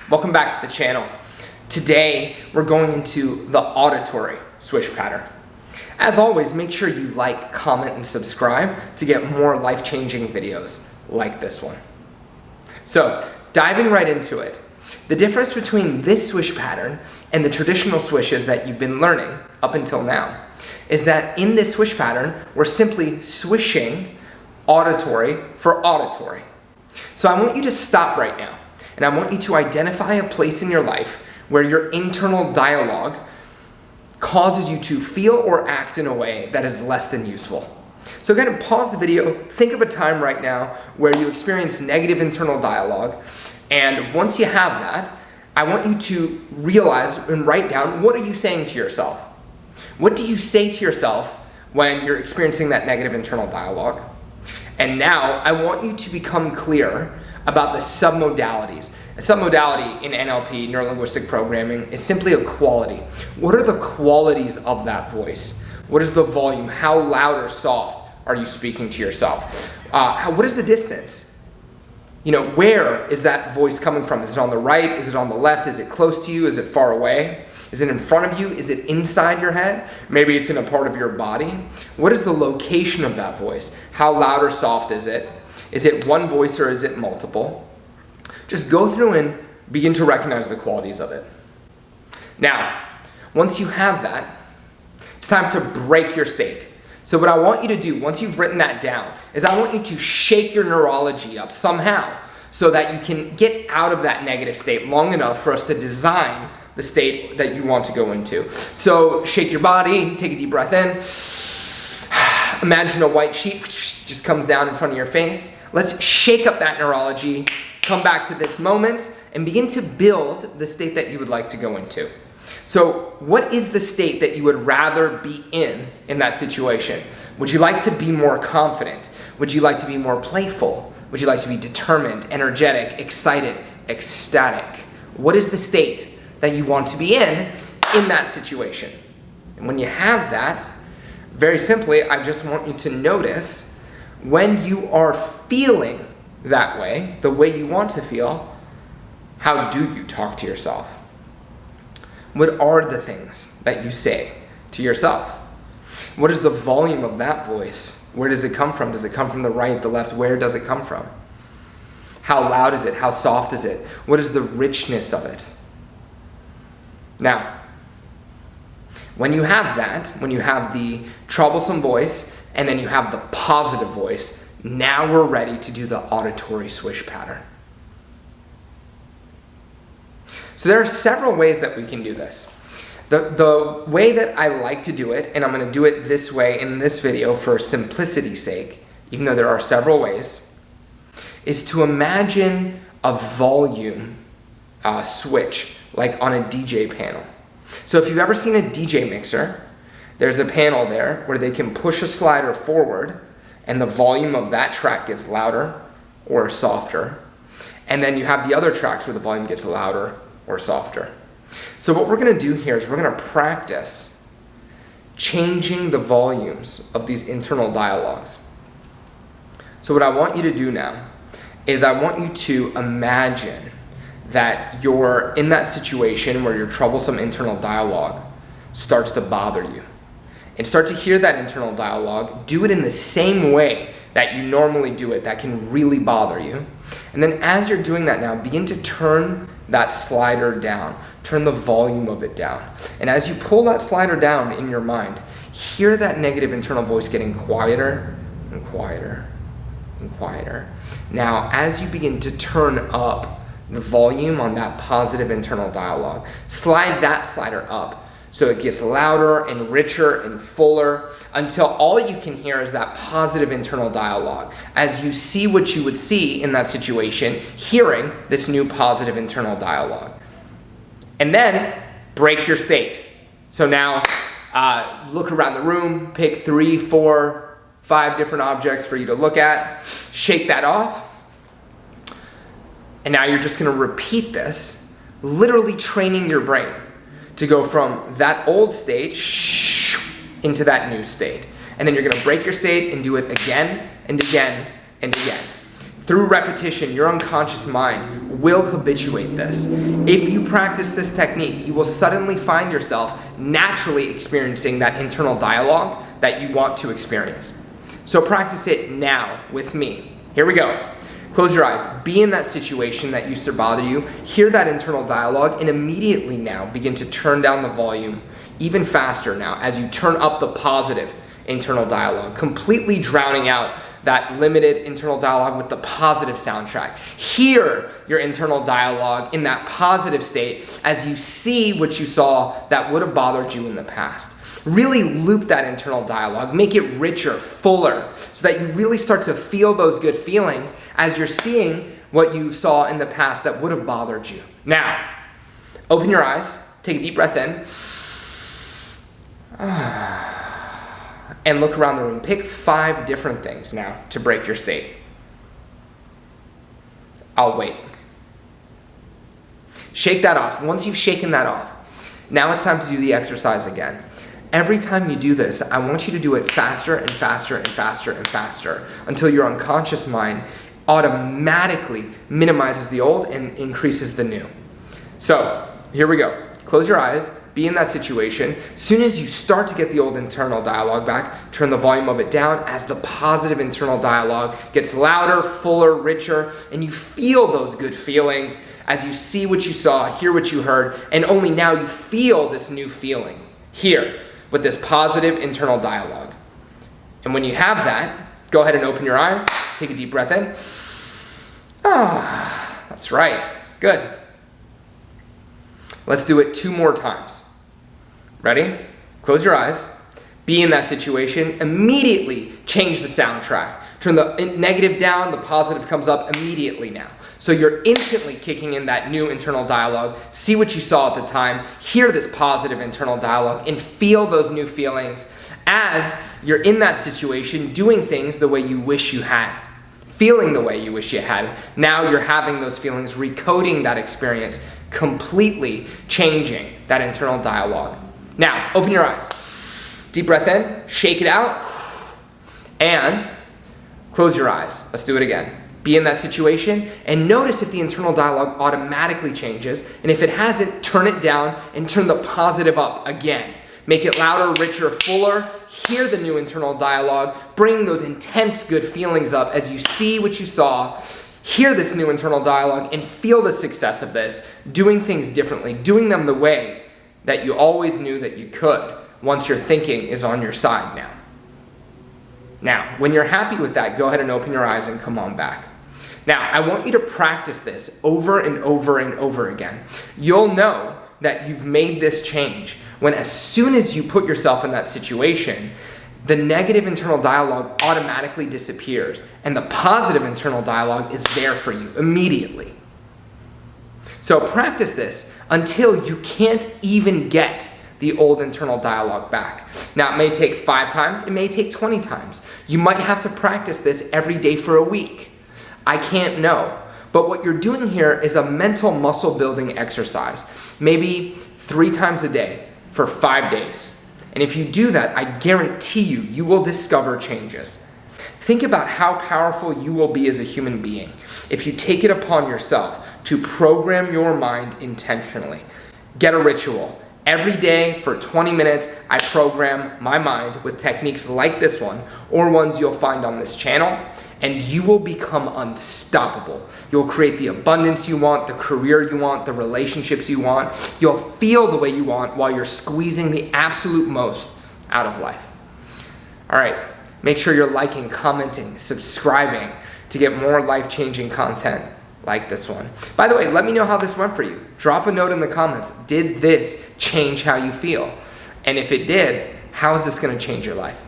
Welcome back to the channel. Today, we're going into the auditory swish pattern. As always, make sure you like, comment, and subscribe to get more life-changing videos like this one. So, diving right into it, the difference between this swish pattern and the traditional swishes that you've been learning up until now is that in this swish pattern, we're simply swishing auditory for auditory. So I want you to stop right now, and I want you to identify a place in your life where your internal dialogue causes you to feel or act in a way that is less than useful. So go ahead and pause the video, think of a time right now where you experience negative internal dialogue, and once you have that, I want you to realize and write down, what are you saying to yourself? What do you say to yourself when you're experiencing that negative internal dialogue? And now I want you to become clear about the submodalities. A submodality in NLP, neuro linguistic programming, is simply a quality. What are the qualities of that voice? What is the volume? How loud or soft are you speaking to yourself? What is the distance? Where is that voice coming from? Is it on the right? Is it on the left? Is it close to you? Is it far away? Is it in front of you? Is it inside your head? Maybe it's in a part of your body. What is the location of that voice? How loud or soft is it? Is it one voice or is it multiple? Just go through and begin to recognize the qualities of it. Now, once you have that, it's time to break your state. So what I want you to do, once you've written that down, is I want you to shake your neurology up somehow so that you can get out of that negative state long enough for us to design the state that you want to go into. So shake your body, take a deep breath in. Imagine a white sheet just comes down in front of your face. Let's shake up that neurology, come back to this moment, and begin to build the state that you would like to go into. So what is the state that you would rather be in that situation? Would you like to be more confident? Would you like to be more playful? Would you like to be determined, energetic, excited, ecstatic? What is the state that you want to be in that situation? And when you have that, very simply, I just want you to notice when you are feeling that way, the way you want to feel, how do you talk to yourself? What are the things that you say to yourself? What is the volume of that voice? Where does it come from? Does it come from the right, the left? Where does it come from? How loud is it? How soft is it? What is the richness of it? Now, when you have that, when you have the troublesome voice and then you have the positive voice, now we're ready to do the auditory swish pattern. So there are several ways that we can do this. The way that I like to do it, and I'm going to do it this way in this video for simplicity's sake, even though there are several ways, is to imagine a volume switch, like on a DJ panel. So if you've ever seen a DJ mixer, there's a panel there where they can push a slider forward and the volume of that track gets louder or softer. And then you have the other tracks where the volume gets louder or softer. So what we're gonna do here is we're gonna practice changing the volumes of these internal dialogues. So what I want you to do now is I want you to imagine that you're in that situation where your troublesome internal dialogue starts to bother you. And start to hear that internal dialogue, do it in the same way that you normally do it, that can really bother you. And then as you're doing that now, begin to turn that slider down, turn the volume of it down. And as you pull that slider down in your mind, hear that negative internal voice getting quieter and quieter and quieter. Now, as you begin to turn up the volume on that positive internal dialogue, slide that slider up so it gets louder and richer and fuller until all you can hear is that positive internal dialogue as you see what you would see in that situation, hearing this new positive internal dialogue. And then break your state. So now look around the room, pick 3, 4, 5 different objects for you to look at, shake that off. And now you're just gonna repeat this, literally training your brain to go from that old state into that new state. And then you're gonna break your state and do it again and again and again. Through repetition, your unconscious mind will habituate this. If you practice this technique, you will suddenly find yourself naturally experiencing that internal dialogue that you want to experience. So practice it now with me. Here we go. Close your eyes. Be in that situation that used to bother you. Hear that internal dialogue, and immediately now begin to turn down the volume even faster now as you turn up the positive internal dialogue, completely drowning out that limited internal dialogue with the positive soundtrack. Hear your internal dialogue in that positive state as you see what you saw that would have bothered you in the past. Really loop that internal dialogue, make it richer, fuller, so that you really start to feel those good feelings as you're seeing what you saw in the past that would have bothered you. Now, open your eyes, take a deep breath in, and look around the room. Pick 5 different things now to break your state. I'll wait. Shake that off. Once you've shaken that off, now it's time to do the exercise again. Every time you do this, I want you to do it faster and faster and faster and faster until your unconscious mind automatically minimizes the old and increases the new. So, here we go. Close your eyes. Be in that situation. As soon as you start to get the old internal dialogue back, turn the volume of it down as the positive internal dialogue gets louder, fuller, richer, and you feel those good feelings as you see what you saw, hear what you heard, and only now you feel this new feeling here with this positive internal dialogue. And when you have that, go ahead and open your eyes, take a deep breath in. That's right. Good. Let's do it 2 more times. Ready? Close your eyes. Be in that situation. Immediately change the soundtrack. Turn the negative down, the positive comes up immediately now. So you're instantly kicking in that new internal dialogue. See what you saw at the time. Hear this positive internal dialogue and feel those new feelings as you're in that situation doing things the way you wish you had. Feeling the way you wish you had. Now you're having those feelings, recoding that experience, completely changing that internal dialogue. Now, open your eyes. Deep breath in, shake it out, and close your eyes. Let's do it again. Be in that situation and notice if the internal dialogue automatically changes, and if it hasn't, turn it down and turn the positive up again. Make it louder, richer, fuller. Hear the new internal dialogue. Bring those intense good feelings up as you see what you saw. Hear this new internal dialogue and feel the success of this, doing things differently, doing them the way that you always knew that you could once your thinking is on your side now. Now, when you're happy with that, go ahead and open your eyes and come on back. Now, I want you to practice this over and over and over again. You'll know that you've made this change when as soon as you put yourself in that situation, the negative internal dialogue automatically disappears and the positive internal dialogue is there for you immediately. So practice this until you can't even get the old internal dialogue back. Now, it may take 5 times, it may take 20 times. You might have to practice this every day for a week. I can't know. But what you're doing here is a mental muscle building exercise, maybe 3 times a day for 5 days. And if you do that, I guarantee you will discover changes. Think about how powerful you will be as a human being if you take it upon yourself to program your mind intentionally. Get a ritual. Every day for 20 minutes, I program my mind with techniques like this one or ones you'll find on this channel, and you will become unstoppable. You'll create the abundance you want, the career you want, the relationships you want. You'll feel the way you want while you're squeezing the absolute most out of life. All right, make sure you're liking, commenting, subscribing to get more life-changing content like this one. By the way, let me know how this went for you. Drop a note in the comments. Did this change how you feel? And if it did, how is this going to change your life?